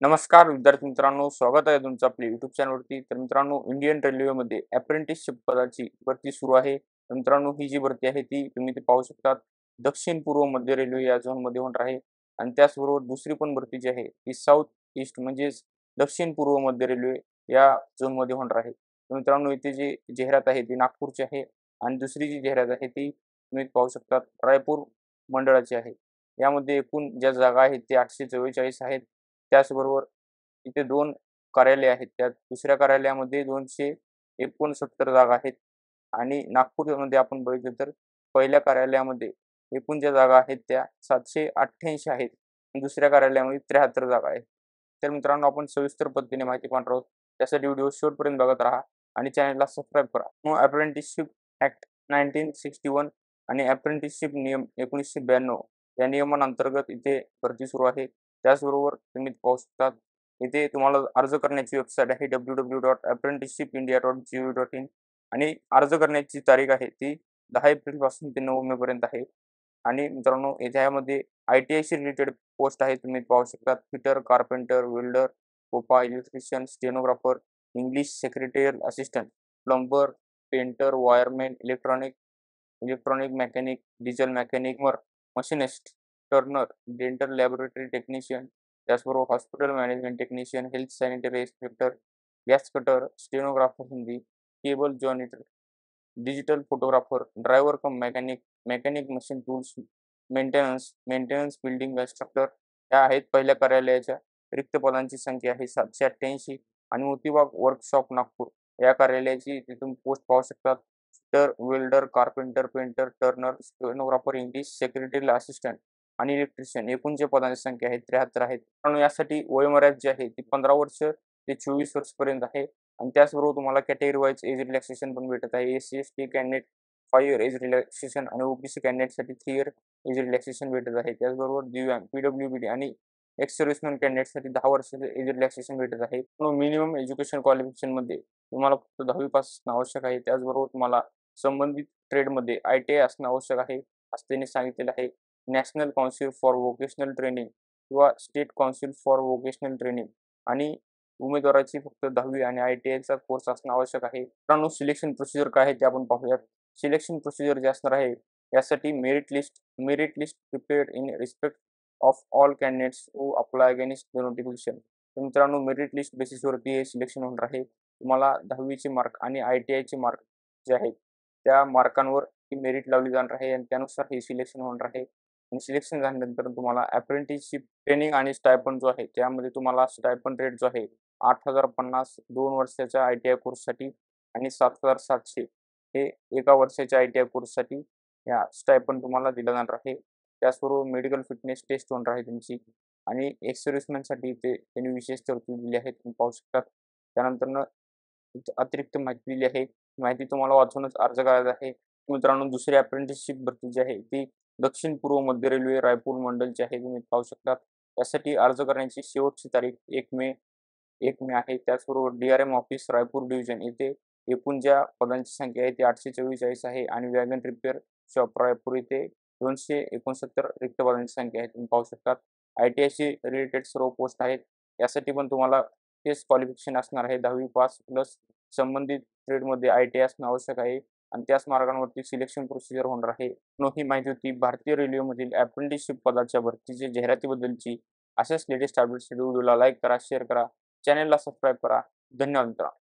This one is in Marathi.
नमस्कार विद्यार्थी मित्रांनो, स्वागत आहे तुमचं आपल्या YouTube चॅनलवरती. तर मित्रांनो, इंडियन रेल्वेमध्ये अप्रेंटिसशिप पदाची भरती सुरू आहे. तर मित्रांनो, ही जी भरती आहे ती तुम्ही ते पाहू शकतात. दक्षिण पूर्व मध्य रेल्वे या झोनमध्ये होणार आहे आणि त्याचबरोबर दुसरी पण भरती जी आहे ती साऊथ ईस्ट म्हणजेच दक्षिण पूर्व मध्य रेल्वे या झोनमध्ये होणार आहे. तर मित्रांनो, इथे जी जाहिरात आहे ती नागपूरची आहे आणि दुसरी जी जाहिरात आहे ती तुम्ही पाहू शकतात रायपूर मंडळाची आहे. यामध्ये एकूण ज्या जागा आहेत ते 844 आहेत. त्याचबरोबर इथे 2 कार्यालय आहेत. त्यात दुसऱ्या कार्यालयामध्ये 269 जागा आहेत आणि नागपूरमध्ये आपण बघितलं तर पहिल्या कार्यालयामध्ये एकूण ज्या जागा आहेत त्या 788 आहेत आणि दुसऱ्या कार्यालयामध्ये 73 जागा आहेत. तर मित्रांनो, आपण सविस्तर पद्धतीने माहिती पाहणार आहोत. त्यासाठी व्हिडिओ शेवटपर्यंत बघत राहा आणि चॅनलला सबस्क्राईब करा. मग अप्रेंटिसशिप ॲक्ट 1961 आणि अप्रेंटिसशिप नियम 1992 या नियमांअंतर्गत इथे भरती सुरू आहे. त्याचबरोबर तुम्ही पाहू शकता इथे तुम्हाला अर्ज करण्याची वेबसाईट आहे www.apprenticeshipindia.gov.in आणि अर्ज करण्याची तारीख आहे ती 10 एप्रिलपासून ते 9 मेपर्यंत आहे. आणि मित्रांनो, यामध्ये ITIशी रिलेटेड पोस्ट आहे. तुम्ही पाहू शकता fitter, carpenter, welder, COPA, electrician, stenographer, English secretarial assistant, plumber, painter, wireman, electronic electronic mechanic, diesel mechanic, machinist, turner, dental laboratory technician, त्याचबरोबर hospital management technician, health sanitary inspector, gas cutter, stenographer Hindi, cable janitor, digital photographer, driver cum mechanic, mechanic machine tools, maintenance building instructor ह्या आहेत पहिल्या कार्यालयाच्या. रिक्त पदांची संख्या आहे 788 आणि मोतीबाग वर्कशॉप नागपूर या कार्यालयाची तिथून पोस्ट पाहू शकतात. Fitter, welder, carpenter, painter, Turner, stenographer, English secretarial assistant आणि इलेक्ट्रिशियन एकूण जे पदांची संख्या आहे 73 आहेत. म्हणून यासाठी वयोमर्यादा जी आहे ती 15 वर्ष ते 24 वर्षपर्यंत आहे आणि त्याचबरोबर तुम्हाला कॅटेगरी वाईज एज रिलॅक्सेशन पण भेटत आहे. SC-ST candidate 5 year age relaxation आणि OBC कॅन्डिडेटसाठी 3 इयर एज रिलॅक्सेशन भेटत आहे. त्याचबरोबर दिव्यांग, PWBD आणि एक्स सर्व्हिसमॅन कॅन्डिडेटसाठी 10 वर्षाचे एज रिलॅक्सेशन भेटत आहे. मिनिमम एज्युकेशन क्वालिफिकेशनमध्ये तुम्हाला फक्त 10वी पास असणं आवश्यक आहे. त्याचबरोबर तुम्हाला संबंधित ट्रेडमध्ये ITI असणं आवश्यक आहे, असं त्यांनी सांगितलेलं आहे. National council for vocational training किंवा state council for vocational training आणि उमेदवाराची फक्त 10वी आणि ITIचा कोर्स असणं आवश्यक आहे. मित्रांनो, सिलेक्शन प्रोसिजर काय आहे ते आपण पाहूयात. सिलेक्शन प्रोसिजर जे असणार आहे यासाठी merit list prepared in respect of all candidates who apply against the notification. तर मित्रांनो, मेरिट लिस्ट बेसिसवरती हे सिलेक्शन होणार आहे. तुम्हाला 10वीचे मार्क आणि ITIचे मार्क जे आहेत त्या मार्कांवर ही मेरिट लावली जाणार आहे आणि त्यानुसार हे सिलेक्शन होणार आहे. आणि सिलेक्शन झाल्यानंतर तुम्हाला अप्रेंटिसशिप ट्रेनिंग आणि स्टायपंड जो आहे त्यामध्ये तुम्हाला स्टायपंड रेट जो आहे 8,050 2 वर्षाच्या ITI कोर्ससाठी आणि 7,700 हे एका वर्षाच्या ITI कोर्ससाठी या स्टायपंड तुम्हाला दिला जाणार आहे. त्याचबरोबर मेडिकल फिटनेस टेस्ट होणार आहे तुमची आणि एक्स सर्व्हिसमॅनसाठी ते त्यांनी विशेष तरतूद दिली आहे. तुम्ही पाहू शकता. त्यानंतरनं अतिरिक्त माहिती दिली आहे. माहिती तुम्हाला वाचूनच अर्ज करायचा आहे. मित्रांनो, दुसरी अप्रेंटिसशिप भरती जी आहे ती दक्षिण पूर्व मध्य रेल्वे रायपूर मंडलची आहे. तुम्ही पाहू शकता. त्यासाठी अर्ज करण्याची शेवटची तारीख 1 मे आहे. त्याचबरोबर DRM ऑफिस रायपूर डिव्हिजन येथे एकूण ज्या पदांची संख्या आहे ती 844 आहे आणि वॅगन रिपेअर शॉप रायपूर येथे 269 रिक्त पदांची संख्या आहे. तुम्ही पाहू शकता. ITIशी रिलेटेड सर्व पोस्ट आहेत. यासाठी पण तुम्हाला तेच क्वालिफिकेशन असणार आहे 10वी पास प्लस संबंधित ट्रेडमध्ये ITI असणं आवश्यक आहे आणि त्याच मार्गांवरती सिलेक्शन प्रोसिजर होणार आहे. ही माहिती होती भारतीय रेल्वेमधील अप्रेंटिसशिप पदाच्या भरतीची जाहिरातीबद्दलची. अशाच लेटेस्ट अपडेट्ससाठी व्हिडिओला लाईक करा, शेअर करा, चॅनलला सबस्क्राईब करा. धन्यवाद मित्रांनो.